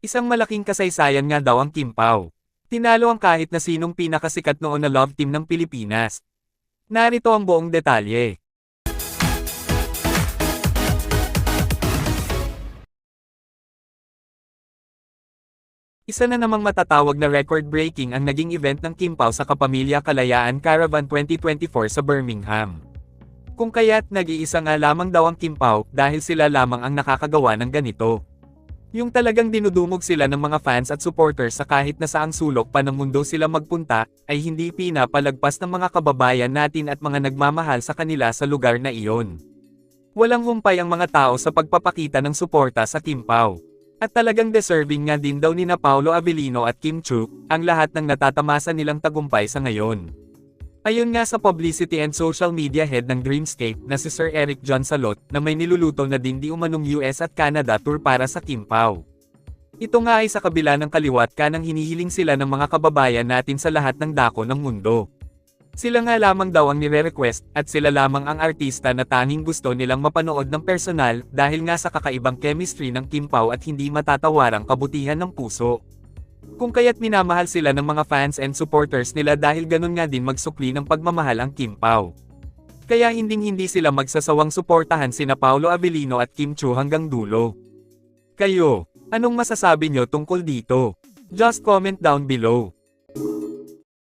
Isang malaking kasaysayan nga daw ang Kim Pao. Tinalo ang kahit na sinong pinakasikat noon na love team ng Pilipinas. Narito ang buong detalye. Isa na namang matatawag na record-breaking ang naging event ng Kim Pao sa Kapamilya Kalayaan Caravan 2024 sa Birmingham. Kung kaya't nag-iisa nga lamang daw ang Kim Pao dahil sila lamang ang nakakagawa ng ganito. Yung talagang dinudumog sila ng mga fans at supporters sa kahit na saang sulok pa ng mundo sila magpunta, ay hindi pinapalagpas ng mga kababayan natin at mga nagmamahal sa kanila sa lugar na iyon. Walang humpay ang mga tao sa pagpapakita ng suporta sa Kim Pao. At talagang deserving nga din daw nina Paolo Avellino at Kim Chiu, ang lahat ng natatamasa nilang tagumpay sa ngayon. Ayon nga sa publicity and social media head ng Dreamscape na si Sir Eric John Salot na may niluluto na din di umanong US at Canada tour para sa Kim Pao. Ito nga ay sa kabila ng kaliwat kanang hinihiling sila ng mga kababayan natin sa lahat ng dako ng mundo. Sila nga lamang daw ang nire-request at sila lamang ang artista na tanging gusto nilang mapanood ng personal dahil nga sa kakaibang chemistry ng Kim Pao at hindi matatawarang kabutihan ng puso. Kung kaya't minamahal sila ng mga fans and supporters nila dahil ganun nga din magsukli ng pagmamahal ang Kim Pao. Kaya hindi sila magsasawang suportahan sina Paolo Avellino at Kim Chiu hanggang dulo. Kayo, anong masasabi nyo tungkol dito? Just comment down below.